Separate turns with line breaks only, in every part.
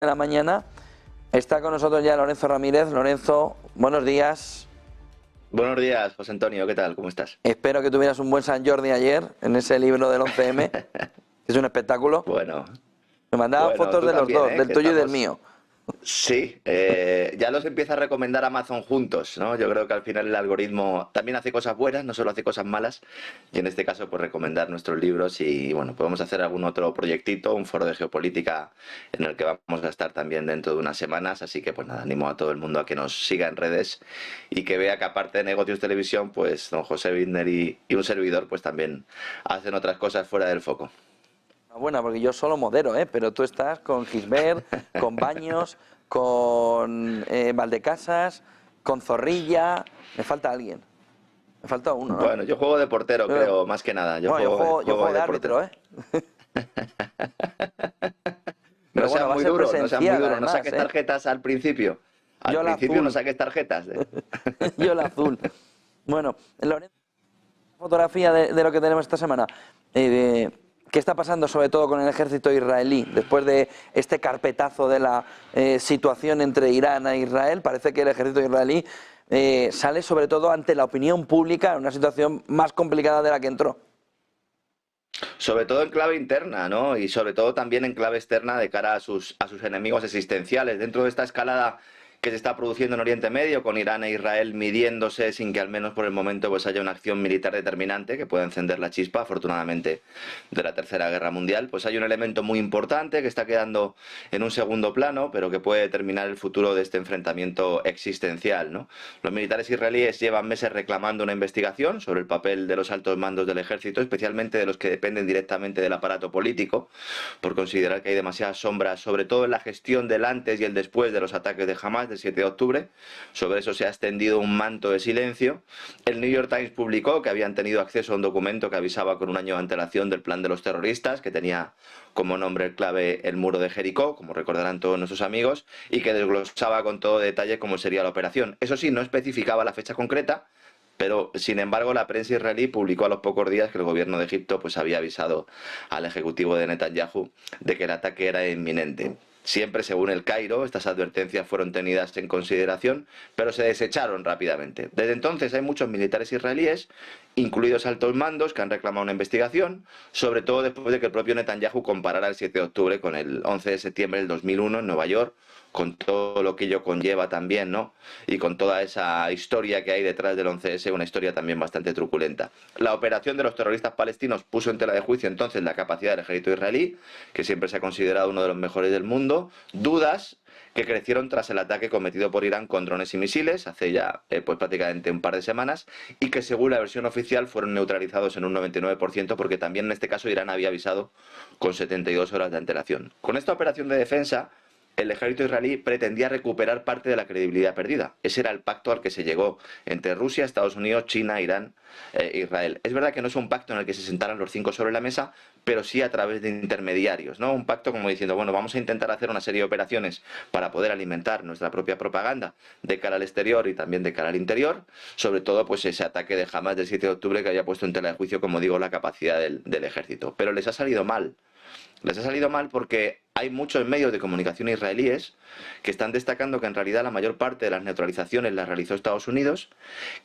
de la mañana. Está con nosotros ya Lorenzo Ramírez. Lorenzo, buenos días.
Buenos días, José Antonio, ¿qué tal? ¿Cómo estás?
Espero que tuvieras un buen San Jordi ayer en ese libro del 11M, que es un espectáculo.
Bueno,
Me mandaban fotos
tú
de los
también,
dos, del
que
tuyo y del
estamos...
mío.
Sí, ya los empieza a recomendar Amazon juntos, ¿no? Yo creo que al final el algoritmo también hace cosas buenas, no solo hace cosas malas, y en este caso pues recomendar nuestros libros y bueno, podemos hacer algún otro proyectito, un foro de geopolítica en el que vamos a estar también dentro de unas semanas, así que pues nada, animo a todo el mundo a que nos siga en redes y que vea que aparte de Negocios Televisión, pues don José Bittner y un servidor pues también hacen otras cosas fuera del foco.
Buena, porque yo solo modero, pero tú estás con Gisbert, con Baños, con Valdecasas, con Zorrilla. Me falta alguien. Me falta uno, ¿no?
Bueno, yo juego de portero, creo, más que nada.
Bueno, yo
Juego
juego
ahí
de
de
árbitro,
portero. No
Pero bueno,
seas
va a
muy
ser
duro, no seas muy
presencial
duro, no
además,
saques tarjetas al principio. Al
Yo la
principio no
azul.
saques tarjetas.
Yo la azul. Bueno, Lorenzo, fotografía de lo que tenemos esta semana. ¿Qué está pasando sobre todo con el ejército israelí? Después de este carpetazo de la situación entre Irán e Israel, parece que el ejército israelí sale sobre todo ante la opinión pública en una situación más complicada de la que entró.
Sobre todo en clave interna, ¿no? Y sobre todo también en clave externa de cara a sus enemigos existenciales. Dentro de esta escalada que se está produciendo en Oriente Medio, con Irán e Israel midiéndose sin que al menos por el momento pues haya una acción militar determinante que pueda encender la chispa, afortunadamente, de la Tercera Guerra Mundial, pues hay un elemento muy importante que está quedando en un segundo plano, pero que puede determinar el futuro de este enfrentamiento existencial, ¿no? Los militares israelíes llevan meses reclamando una investigación sobre el papel de los altos mandos del ejército, especialmente de los que dependen directamente del aparato político, por considerar que hay demasiadas sombras, sobre todo en la gestión del antes y el después de los ataques de Hamas del 7 de octubre. Sobre eso se ha extendido un manto de silencio. El New York Times publicó que habían tenido acceso a un documento que avisaba con un año de antelación del plan de los terroristas, que tenía como nombre clave el muro de Jericó, como recordarán todos nuestros amigos, y que desglosaba con todo detalle cómo sería la operación. Eso sí, no especificaba la fecha concreta, pero sin embargo la prensa israelí publicó a los pocos días que el gobierno de Egipto pues había avisado al ejecutivo de Netanyahu de que el ataque era inminente. Siempre, según el Cairo, estas advertencias fueron tenidas en consideración, pero se desecharon rápidamente. Desde entonces hay muchos militares israelíes, incluidos altos mandos, que han reclamado una investigación, sobre todo después de que el propio Netanyahu comparara el 7 de octubre con el 11 de septiembre del 2001 en Nueva York, con todo lo que ello conlleva también, ¿no? Y con toda esa historia que hay detrás del 11S, una historia también bastante truculenta. La operación de los terroristas palestinos puso en tela de juicio entonces la capacidad del ejército israelí, que siempre se ha considerado uno de los mejores del mundo, dudas que crecieron tras el ataque cometido por Irán con drones y misiles hace ya pues prácticamente un par de semanas, y que según la versión oficial fueron neutralizados en un 99%, porque también en este caso Irán había avisado con 72 horas de antelación. Con esta operación de defensa, el ejército israelí pretendía recuperar parte de la credibilidad perdida. Ese era el pacto al que se llegó entre Rusia, Estados Unidos, China, Irán e Israel. Es verdad que no es un pacto en el que se sentaran los cinco sobre la mesa, pero sí a través de intermediarios, ¿no? Un pacto como diciendo, bueno, vamos a intentar hacer una serie de operaciones para poder alimentar nuestra propia propaganda de cara al exterior y también de cara al interior, sobre todo pues ese ataque de Hamas del 7 de octubre que había puesto en tela de juicio, como digo, la capacidad del ejército. Pero les ha salido mal. Les ha salido mal porque hay muchos medios de comunicación israelíes que están destacando que en realidad la mayor parte de las neutralizaciones las realizó Estados Unidos,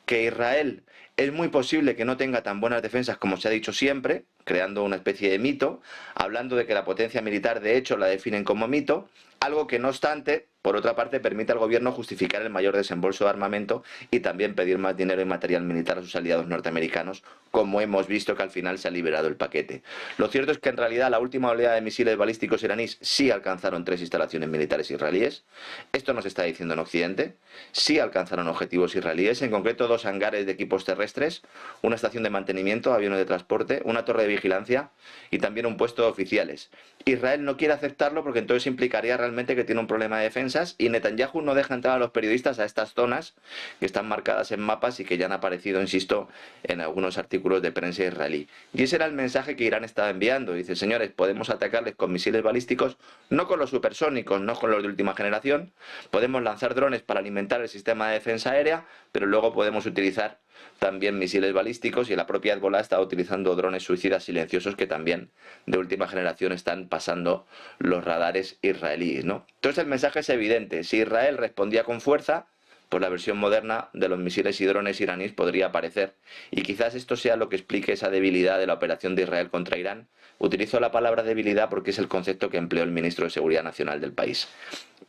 que Israel es muy posible que no tenga tan buenas defensas como se ha dicho siempre, creando una especie de mito, hablando de que la potencia militar de hecho la definen como mito, algo que no obstante, por otra parte, permite al gobierno justificar el mayor desembolso de armamento y también pedir más dinero y material militar a sus aliados norteamericanos, como hemos visto que al final se ha liberado el paquete. Lo cierto es que en realidad la última oleada de misiles balísticos iraníes sí alcanzaron 3 instalaciones militares israelíes. Esto nos está diciendo en Occidente. Sí alcanzaron objetivos israelíes, en concreto 2 hangares de equipos terrestres, una estación de mantenimiento, aviones de transporte, una torre de vigilancia y también un puesto de oficiales. Israel no quiere aceptarlo porque entonces implicaría realmente que tiene un problema de defensa, y Netanyahu no deja entrar a los periodistas a estas zonas que están marcadas en mapas y que ya han aparecido, insisto, en algunos artículos de prensa israelí. Y ese era el mensaje que Irán estaba enviando. Dice, señores, podemos atacarles con misiles balísticos, no con los supersónicos, no con los de última generación, podemos lanzar drones para alimentar el sistema de defensa aérea, pero luego podemos utilizar también misiles balísticos, y la propia Hezbollah está utilizando drones suicidas silenciosos que también de última generación están pasando los radares israelíes, ¿no? Entonces el mensaje es evidente: si Israel respondía con fuerza, pues la versión moderna de los misiles y drones iraníes podría aparecer. Y quizás esto sea lo que explique esa debilidad de la operación de Israel contra Irán. Utilizo la palabra debilidad porque es el concepto que empleó el ministro de Seguridad Nacional del país.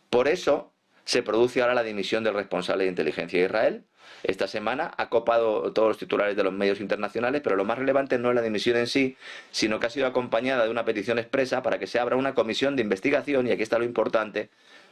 Por eso se produce ahora la dimisión del responsable de inteligencia de Israel. Esta semana ha copado todos los titulares de los medios internacionales, pero lo más relevante no es la dimisión en sí, sino que ha sido acompañada de una petición expresa para que se abra una comisión de investigación, y aquí está lo importante,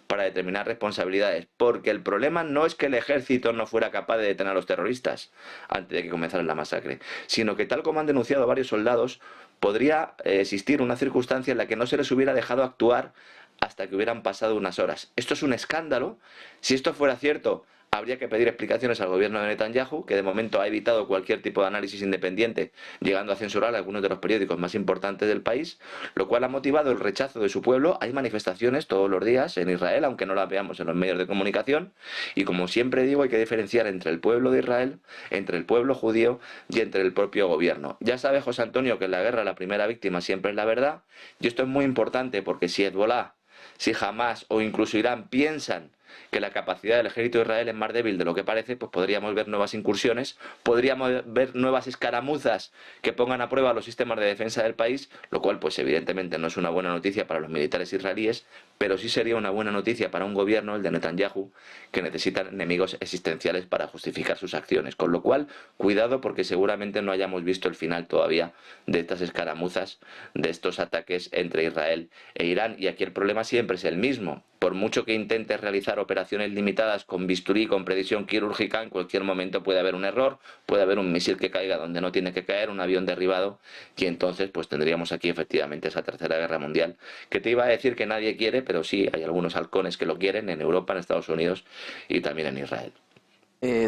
para determinar responsabilidades, porque el problema no es que el ejército no fuera capaz de detener a los terroristas antes de que comenzara la masacre, sino que, tal como han denunciado varios soldados, podría existir una circunstancia en la que no se les hubiera dejado actuar hasta que hubieran pasado unas horas. Esto es un escándalo. Si esto fuera cierto, habría que pedir explicaciones al gobierno de Netanyahu, que de momento ha evitado cualquier tipo de análisis independiente, llegando a censurar algunos de los periódicos más importantes del país, lo cual ha motivado el rechazo de su pueblo. Hay manifestaciones todos los días en Israel, aunque no las veamos en los medios de comunicación, y como siempre digo, hay que diferenciar entre el pueblo de Israel, entre el pueblo judío y entre el propio gobierno. Ya sabe José Antonio que en la guerra la primera víctima siempre es la verdad, y esto es muy importante porque si Hezbollah, si Hamas o incluso Irán piensan que la capacidad del ejército de Israel es más débil de lo que parece, pues podríamos ver nuevas incursiones, podríamos ver nuevas escaramuzas que pongan a prueba los sistemas de defensa del país, lo cual pues evidentemente no es una buena noticia para los militares israelíes, pero sí sería una buena noticia para un gobierno, el de Netanyahu, que necesita enemigos existenciales para justificar sus acciones. Con lo cual, cuidado, porque seguramente no hayamos visto el final todavía de estas escaramuzas, de estos ataques entre Israel e Irán. Y aquí el problema siempre es el mismo. Por mucho que intentes realizar operaciones limitadas con bisturí, con precisión quirúrgica, en cualquier momento puede haber un error, puede haber un misil que caiga donde no tiene que caer, un avión derribado, y entonces pues tendríamos aquí efectivamente esa tercera guerra mundial, que te iba a decir que nadie quiere, pero sí hay algunos halcones que lo quieren en Europa, en Estados Unidos y también en Israel.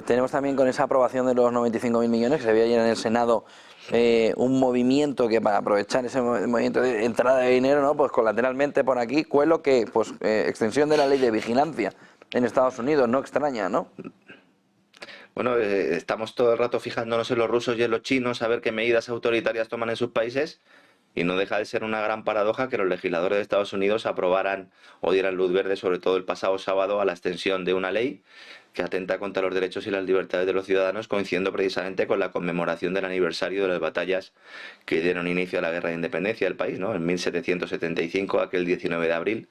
Tenemos también, con esa aprobación de los 95.000 millones que se veía ayer en el Senado, un movimiento que, para aprovechar ese movimiento de entrada de dinero, ¿no? Pues colateralmente por aquí cuelo que extensión de la ley de vigilancia en Estados Unidos, no extraña, ¿no?
Bueno, estamos todo el rato fijándonos en los rusos y en los chinos a ver qué medidas autoritarias toman en sus países, y no deja de ser una gran paradoja que los legisladores de Estados Unidos aprobaran o dieran luz verde, sobre todo el pasado sábado, a la extensión de una ley que atenta contra los derechos y las libertades de los ciudadanos, coincidiendo precisamente con la conmemoración del aniversario de las batallas que dieron inicio a la guerra de independencia del país, ¿no? En 1775, aquel 19 de abril,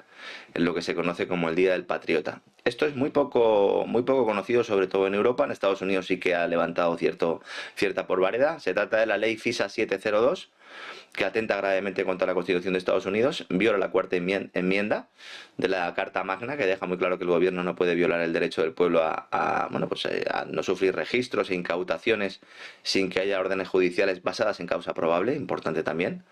en lo que se conoce como el Día del Patriota. Esto es muy poco conocido, sobre todo en Europa. En Estados Unidos sí que ha levantado cierta polvareda. Se trata de la ley FISA 702, que atenta gravemente contra la Constitución de Estados Unidos, viola la cuarta enmienda de la Carta Magna, que deja muy claro que el gobierno no puede violar el derecho del pueblo a no sufrir registros e incautaciones sin que haya órdenes judiciales basadas en causa probable, importante también.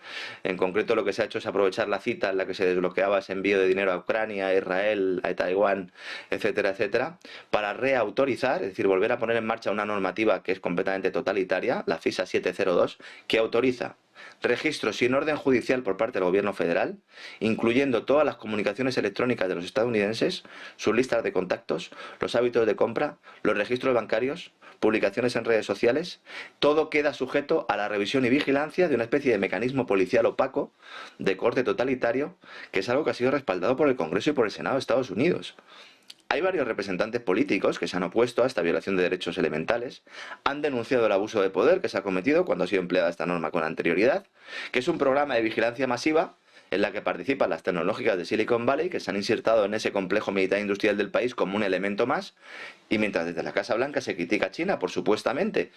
En concreto, lo que se ha hecho es aprovechar la cita en la que se desbloqueaba ese envío de dinero a Ucrania, a Israel, a Taiwán, etcétera, etcétera, para reautorizar, es decir, volver a poner en marcha una normativa que es completamente totalitaria, la FISA 702, que autoriza registros sin orden judicial por parte del gobierno federal, incluyendo todas las comunicaciones electrónicas de los estadounidenses, sus listas de contactos, los hábitos de compra, los registros bancarios, publicaciones en redes sociales. Todo queda sujeto a la revisión y vigilancia de una especie de mecanismo policial opaco de corte totalitario, que es algo que ha sido respaldado por el Congreso y por el Senado de Estados Unidos. Hay varios representantes políticos que se han opuesto a esta violación de derechos elementales, han denunciado el abuso de poder que se ha cometido cuando ha sido empleada esta norma con anterioridad, que es un programa de vigilancia masiva en la que participan las tecnológicas de Silicon Valley, que se han insertado en ese complejo militar industrial del país como un elemento más, y mientras desde la Casa Blanca se critica a China por supuestamente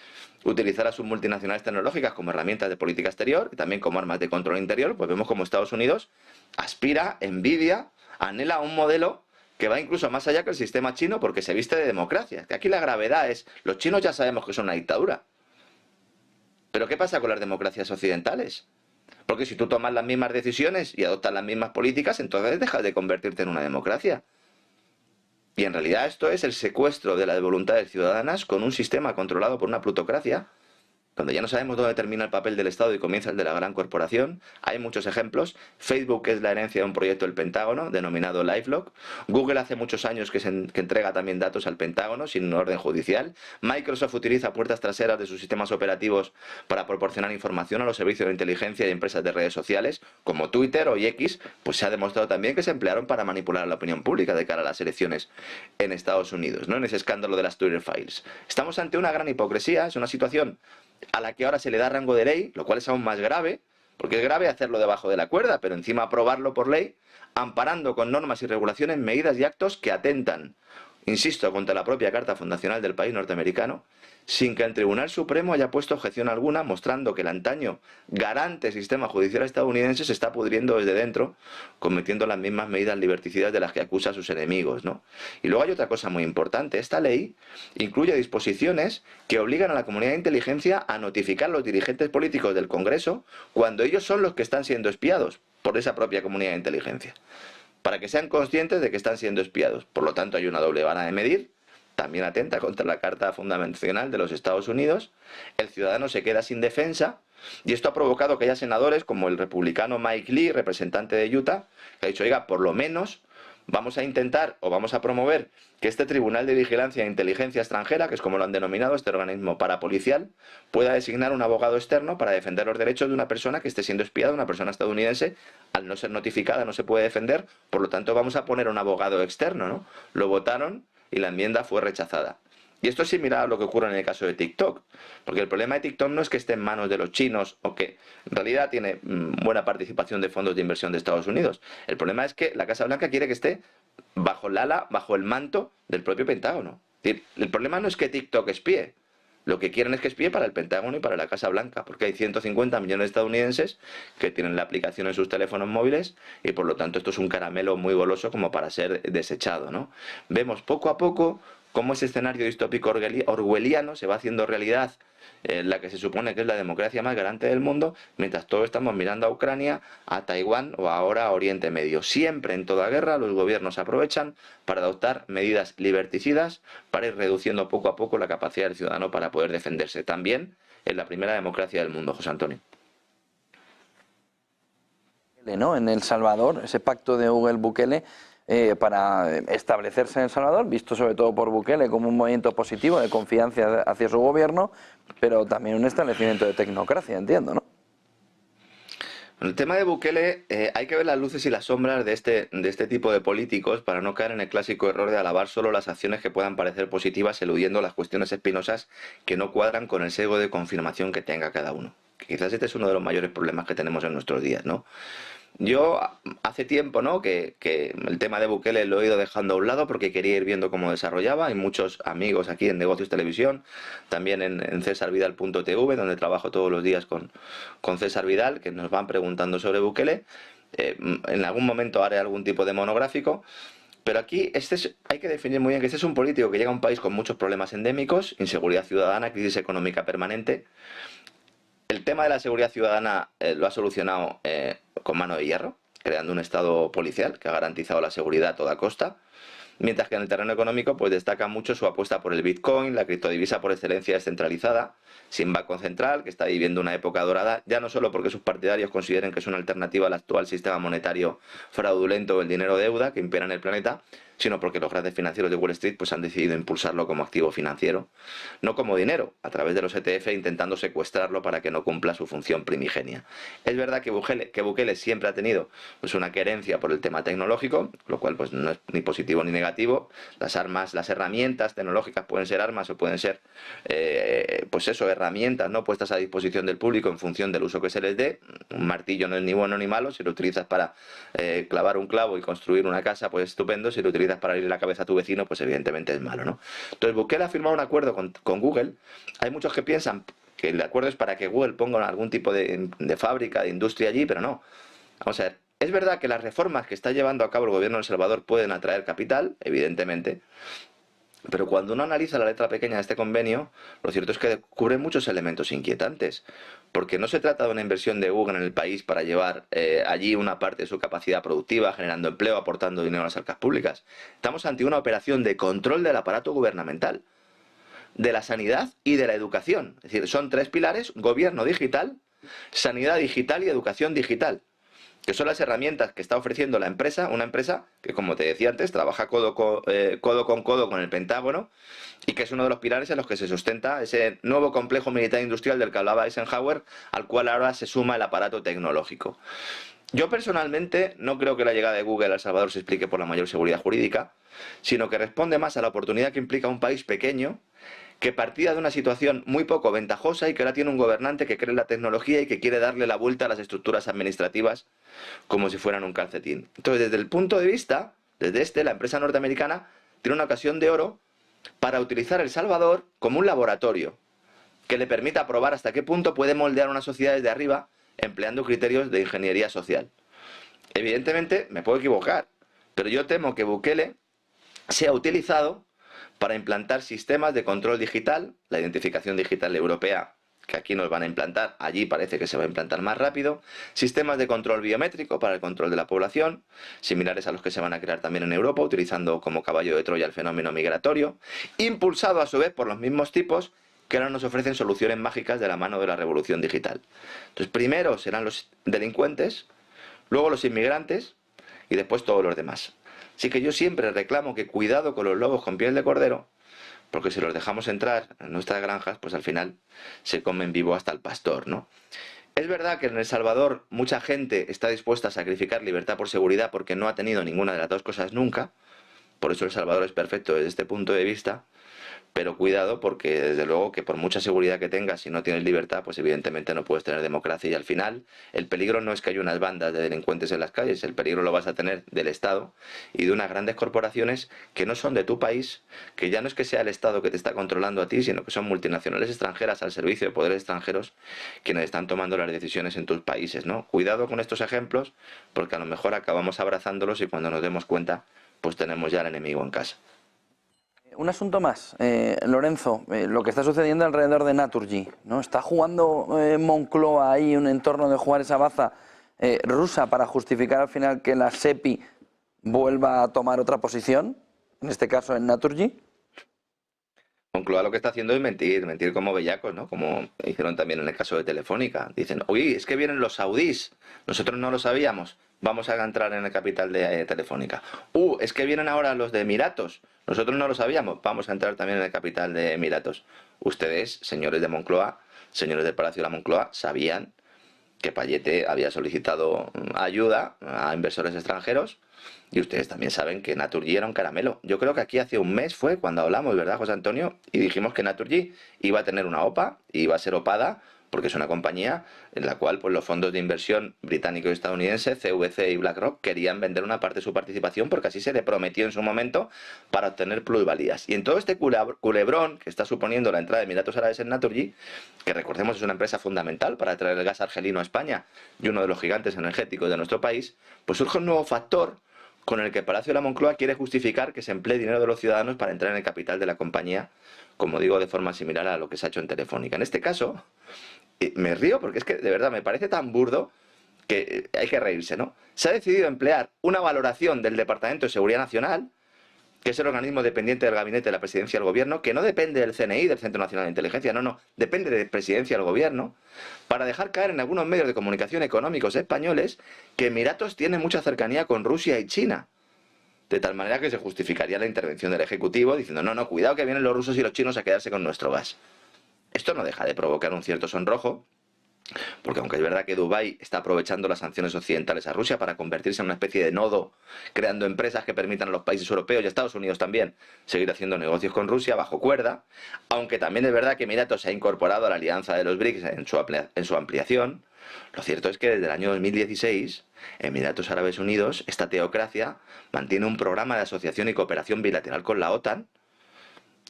utilizar a sus multinacionales tecnológicas como herramientas de política exterior y también como armas de control interior, pues vemos como Estados Unidos aspira, envidia, anhela un modelo que va incluso más allá que el sistema chino, porque se viste de democracia. Que aquí la gravedad es, los chinos ya sabemos que son una dictadura. Pero ¿qué pasa con las democracias occidentales? Porque si tú tomas las mismas decisiones y adoptas las mismas políticas, entonces dejas de convertirte en una democracia. Y en realidad esto es el secuestro de las voluntades ciudadanas con un sistema controlado por una plutocracia donde ya no sabemos dónde termina el papel del Estado y comienza el de la gran corporación. Hay muchos ejemplos. Facebook es la herencia de un proyecto del Pentágono denominado LifeLock. Google hace muchos años que entrega también datos al Pentágono sin orden judicial. Microsoft utiliza puertas traseras de sus sistemas operativos para proporcionar información a los servicios de inteligencia y empresas de redes sociales, como Twitter o X, pues se ha demostrado también que se emplearon para manipular la opinión pública de cara a las elecciones en Estados Unidos, ¿no? En ese escándalo de las Twitter Files. Estamos ante una gran hipocresía, es una situación a la que ahora se le da rango de ley, lo cual es aún más grave, porque es grave hacerlo debajo de la cuerda, pero encima aprobarlo por ley, amparando con normas y regulaciones medidas y actos que atentan, insisto, contra la propia Carta Fundacional del país norteamericano, sin que el Tribunal Supremo haya puesto objeción alguna, mostrando que el antaño garante sistema judicial estadounidense se está pudriendo desde dentro, cometiendo las mismas medidas liberticidas de las que acusa a sus enemigos, ¿no? Y luego hay otra cosa muy importante. Esta ley incluye disposiciones que obligan a la comunidad de inteligencia a notificar a los dirigentes políticos del Congreso cuando ellos son los que están siendo espiados por esa propia comunidad de inteligencia, para que sean conscientes de que están siendo espiados. Por lo tanto, hay una doble vara de medir. También atenta contra la Carta Fundacional de los Estados Unidos. El ciudadano se queda sin defensa y esto ha provocado que haya senadores como el republicano Mike Lee, representante de Utah, que ha dicho, oiga, por lo menos vamos a intentar o vamos a promover que este Tribunal de Vigilancia e Inteligencia Extranjera, que es como lo han denominado, este organismo parapolicial, pueda designar un abogado externo para defender los derechos de una persona que esté siendo espiada, una persona estadounidense. Al no ser notificada no se puede defender, por lo tanto vamos a poner un abogado externo, ¿no? Lo votaron y la enmienda fue rechazada. Y esto es similar a lo que ocurre en el caso de TikTok, porque el problema de TikTok no es que esté en manos de los chinos o que en realidad tiene buena participación de fondos de inversión de Estados Unidos. El problema es que la Casa Blanca quiere que esté bajo el ala, bajo el manto del propio Pentágono. Es decir, el problema no es que TikTok espíe. Lo que quieren es que espíe para el Pentágono y para la Casa Blanca, porque hay 150 millones de estadounidenses que tienen la aplicación en sus teléfonos móviles y por lo tanto esto es un caramelo muy goloso como para ser desechado, ¿no? Vemos poco a poco cómo ese escenario distópico orwelliano se va haciendo realidad, la que se supone que es la democracia más garante del mundo, mientras todos estamos mirando a Ucrania, a Taiwán o ahora a Oriente Medio. Siempre en toda guerra los gobiernos aprovechan para adoptar medidas liberticidas, para ir reduciendo poco a poco la capacidad del ciudadano para poder defenderse. También en la primera democracia del mundo, José Antonio.
¿No? En El Salvador, ese pacto de Bukele para establecerse en El Salvador, visto sobre todo por Bukele como un movimiento positivo de confianza hacia su gobierno, pero también un establecimiento de tecnocracia, entiendo, ¿no?
En el tema de Bukele hay que ver las luces y las sombras de este tipo de políticos para no caer en el clásico error de alabar solo las acciones que puedan parecer positivas, eludiendo las cuestiones espinosas que no cuadran con el sesgo de confirmación que tenga cada uno. Quizás este es uno de los mayores problemas que tenemos en nuestros días, ¿no? Yo hace tiempo, ¿no?, que el tema de Bukele lo he ido dejando a un lado porque quería ir viendo cómo desarrollaba. Hay muchos amigos aquí en Negocios Televisión, también en cesarvidal.tv, donde trabajo todos los días con César Vidal, que nos van preguntando sobre Bukele. En algún momento haré algún tipo de monográfico. Pero aquí hay que definir muy bien que este es un político que llega a un país con muchos problemas endémicos, inseguridad ciudadana, crisis económica permanente. El tema de la seguridad ciudadana lo ha solucionado con mano de hierro, creando un Estado policial que ha garantizado la seguridad a toda costa, mientras que en el terreno económico pues destaca mucho su apuesta por el Bitcoin, la criptodivisa por excelencia descentralizada, sin banco central, que está viviendo una época dorada, ya no solo porque sus partidarios consideren que es una alternativa al actual sistema monetario fraudulento o el dinero deuda que impera en el planeta, sino porque los grandes financieros de Wall Street pues han decidido impulsarlo como activo financiero, no como dinero, a través de los ETF, intentando secuestrarlo para que no cumpla su función primigenia. Es verdad que Bukele siempre ha tenido pues una querencia por el tema tecnológico, lo cual pues no es ni positivo ni negativo. Las herramientas tecnológicas pueden ser armas o pueden ser pues eso, herramientas, ¿no?, puestas a disposición del público en función del uso que se les dé. Un martillo no es ni bueno ni malo. Si lo utilizas para clavar un clavo y construir una casa, pues estupendo. Si lo utilizas para abrir la cabeza a tu vecino, pues evidentemente es malo, ¿no? Entonces Bukele ha firmado un acuerdo con Google. Hay muchos que piensan que el acuerdo es para que Google ponga algún tipo de fábrica, de industria allí, pero no. Vamos a ver, es verdad que las reformas que está llevando a cabo el gobierno de El Salvador pueden atraer capital, evidentemente, pero cuando uno analiza la letra pequeña de este convenio, lo cierto es que cubre muchos elementos inquietantes, porque no se trata de una inversión de Google en el país para llevar allí una parte de su capacidad productiva, generando empleo, aportando dinero a las arcas públicas. Estamos ante una operación de control del aparato gubernamental. de la sanidad y de la educación. Es decir, son 3 pilares: gobierno digital, sanidad digital y educación digital, que son las herramientas que está ofreciendo la empresa, una empresa que, como te decía antes, trabaja codo con codo con el Pentágono, y que es uno de los pilares en los que se sustenta ese nuevo complejo militar industrial del que hablaba Eisenhower, al cual ahora se suma el aparato tecnológico. Yo personalmente no creo que la llegada de Google a El Salvador se explique por la mayor seguridad jurídica, sino que responde más a la oportunidad que implica un país pequeño, que partía de una situación muy poco ventajosa y que ahora tiene un gobernante que cree en la tecnología y que quiere darle la vuelta a las estructuras administrativas como si fueran un calcetín. Entonces, desde el punto de vista, la empresa norteamericana tiene una ocasión de oro para utilizar El Salvador como un laboratorio que le permita probar hasta qué punto puede moldear una sociedad desde arriba empleando criterios de ingeniería social. Evidentemente, me puedo equivocar, pero yo temo que Bukele sea utilizado para implantar sistemas de control digital, la identificación digital europea, que aquí nos van a implantar, allí parece que se va a implantar más rápido, sistemas de control biométrico para el control de la población, similares a los que se van a crear también en Europa, utilizando como caballo de Troya el fenómeno migratorio, impulsado a su vez por los mismos tipos que ahora nos ofrecen soluciones mágicas de la mano de la revolución digital. Entonces, primero serán los delincuentes, luego los inmigrantes y después todos los demás. Así que yo siempre reclamo que cuidado con los lobos con piel de cordero, porque si los dejamos entrar en nuestras granjas, pues al final se comen vivo hasta el pastor, ¿no? Es verdad que en El Salvador mucha gente está dispuesta a sacrificar libertad por seguridad porque no ha tenido ninguna de las dos cosas nunca, por eso El Salvador es perfecto desde este punto de vista. Pero cuidado, porque desde luego que por mucha seguridad que tengas, si no tienes libertad, pues evidentemente no puedes tener democracia, y al final el peligro no es que haya unas bandas de delincuentes en las calles, el peligro lo vas a tener del Estado y de unas grandes corporaciones que no son de tu país, que ya no es que sea el Estado que te está controlando a ti, sino que son multinacionales extranjeras al servicio de poderes extranjeros quienes están tomando las decisiones en tus países, ¿no? Cuidado con estos ejemplos, porque a lo mejor acabamos abrazándolos y cuando nos demos cuenta, pues tenemos ya al enemigo en casa.
Un asunto más, Lorenzo, lo que está sucediendo alrededor de Naturgy, ¿no? ¿Está jugando Moncloa ahí un entorno de jugar esa baza rusa para justificar al final que la SEPI vuelva a tomar otra posición, en este caso en Naturgy?
Moncloa lo que está haciendo es mentir como bellacos, ¿no? Como hicieron también en el caso de Telefónica. Dicen, uy, es que vienen los saudíes, nosotros no lo sabíamos, vamos a entrar en el capital de Telefónica. Es que vienen ahora los de Emiratos, nosotros no lo sabíamos, vamos a entrar también en el capital de Emiratos. Ustedes, señores de Moncloa, señores del Palacio de la Moncloa, sabían que Payete había solicitado ayuda a inversores extranjeros, y ustedes también saben que Naturgy era un caramelo. Yo creo que aquí hace un mes fue cuando hablamos, ¿verdad, José Antonio? Y dijimos que Naturgy iba a tener una OPA, y iba a ser opada, porque es una compañía en la cual pues, los fondos de inversión británico y estadounidense, CVC y BlackRock, querían vender una parte de su participación porque así se le prometió en su momento para obtener plusvalías. Y en todo este culebrón que está suponiendo la entrada de Emiratos Árabes en Naturgy, que recordemos es una empresa fundamental para traer el gas argelino a España y uno de los gigantes energéticos de nuestro país, pues surge un nuevo factor con el que el Palacio de la Moncloa quiere justificar que se emplee dinero de los ciudadanos para entrar en el capital de la compañía, como digo, de forma similar a lo que se ha hecho en Telefónica. En este caso, me río porque es que de verdad me parece tan burdo que hay que reírse, ¿no? Se ha decidido emplear una valoración del Departamento de Seguridad Nacional, que es el organismo dependiente del Gabinete de la Presidencia del Gobierno, que no depende del CNI, del Centro Nacional de Inteligencia, no, depende de Presidencia del Gobierno, para dejar caer en algunos medios de comunicación económicos españoles que Emiratos tiene mucha cercanía con Rusia y China. De tal manera que se justificaría la intervención del Ejecutivo diciendo, no, cuidado que vienen los rusos y los chinos a quedarse con nuestro gas. Esto no deja de provocar un cierto sonrojo, porque aunque es verdad que Dubái está aprovechando las sanciones occidentales a Rusia para convertirse en una especie de nodo, creando empresas que permitan a los países europeos y a Estados Unidos también seguir haciendo negocios con Rusia bajo cuerda, aunque también es verdad que Emiratos se ha incorporado a la alianza de los BRICS en su ampliación, lo cierto es que desde el año 2016 Emiratos Árabes Unidos, esta teocracia, mantiene un programa de asociación y cooperación bilateral con la OTAN,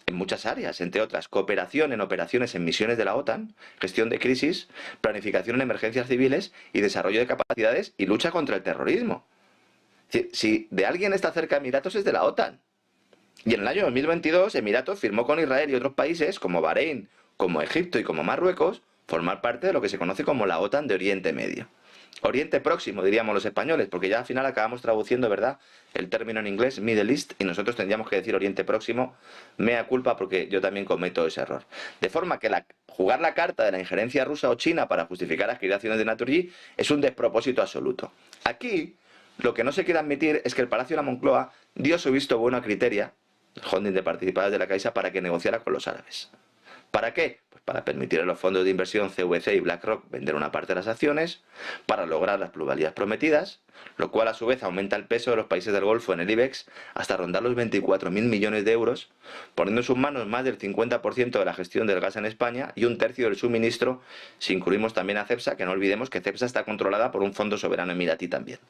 en muchas áreas, entre otras, cooperación en operaciones en misiones de la OTAN, gestión de crisis, planificación en emergencias civiles y desarrollo de capacidades y lucha contra el terrorismo. Si de alguien está cerca Emiratos es de la OTAN. Y en el año 2022 Emiratos firmó con Israel y otros países como Bahrein, como Egipto y como Marruecos formar parte de lo que se conoce como la OTAN de Oriente Medio. Oriente Próximo, diríamos los españoles, porque ya al final acabamos traduciendo, ¿verdad?, el término en inglés, Middle East, y nosotros tendríamos que decir Oriente Próximo, mea culpa, porque yo también cometo ese error. De forma que jugar la carta de la injerencia rusa o china para justificar adquisiciones de Naturgy es un despropósito absoluto. Aquí, lo que no se quiere admitir es que el Palacio de la Moncloa dio su visto bueno a Criteria, el holding de participadas de la Caixa, para que negociara con los árabes. ¿Para qué? Pues para permitir a los fondos de inversión CVC y BlackRock vender una parte de las acciones, para lograr las plusvalías prometidas, lo cual a su vez aumenta el peso de los países del Golfo en el IBEX hasta rondar los 24.000 millones de euros, poniendo en sus manos más del 50% de la gestión del gas en España y un tercio del suministro, si incluimos también a Cepsa, que no olvidemos que Cepsa está controlada por un fondo soberano emiratí también.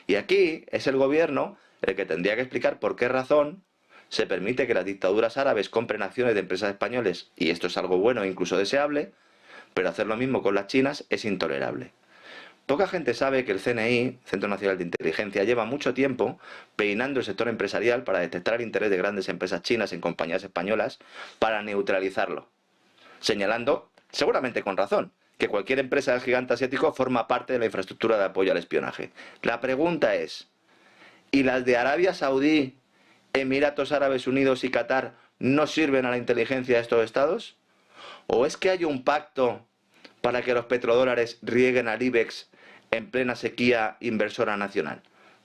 Y aquí es el gobierno el que tendría que explicar por qué razón se permite que las dictaduras árabes compren acciones de empresas españoles, y esto es algo bueno e incluso deseable, pero hacer lo mismo con las chinas es intolerable. Poca gente sabe que el CNI, Centro Nacional de Inteligencia, lleva mucho tiempo peinando el sector empresarial para detectar el interés de grandes empresas chinas en compañías españolas para neutralizarlo, señalando, seguramente con razón, que cualquier empresa del gigante asiático forma parte de la infraestructura de apoyo al espionaje. La pregunta es, ¿y las de Arabia Saudí, Emiratos Árabes Unidos y Qatar no sirven a la inteligencia de estos estados? ¿O es que hay un pacto para que los petrodólares rieguen al IBEX en plena sequía inversora nacional?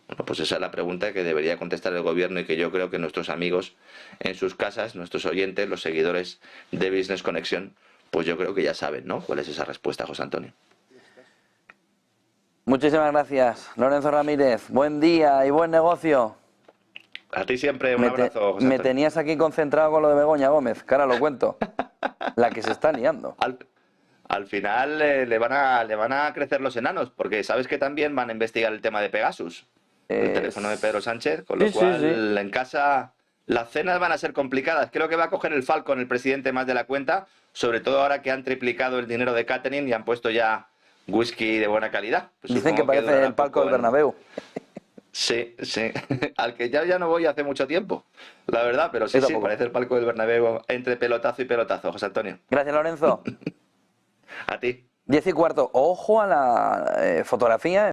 Bueno, pues esa es la pregunta que debería contestar el gobierno y que yo creo que nuestros amigos en sus casas, nuestros oyentes, los seguidores de Business Connection, pues yo creo que ya saben, ¿no?, cuál es esa respuesta, José Antonio.
Muchísimas gracias, Lorenzo Ramírez. Buen día y buen negocio.
A ti siempre un abrazo, José
Me
Antonio.
tenías aquí concentrado con lo de Begoña Gómez, que ahora lo cuento. La que se está liando.
Al final le van a crecer los enanos, porque sabes que también van a investigar el tema de Pegasus, el teléfono de Pedro Sánchez, con lo
Sí,
cual
sí.
en casa las cenas van a ser complicadas. Creo que va a coger el Falcon el presidente más de la cuenta, sobre todo ahora que han triplicado el dinero de catering y han puesto ya whisky de buena calidad. Pues
Dicen que parece
durará
el palco
poco
del Bernabéu.
Sí, sí. Al que ya no voy hace mucho tiempo, la verdad, pero sí,
Yo
sí,
tampoco.
parece el palco del Bernabéu entre pelotazo y pelotazo, José Antonio.
Gracias, Lorenzo.
A ti.
10:15. Ojo a la fotografía.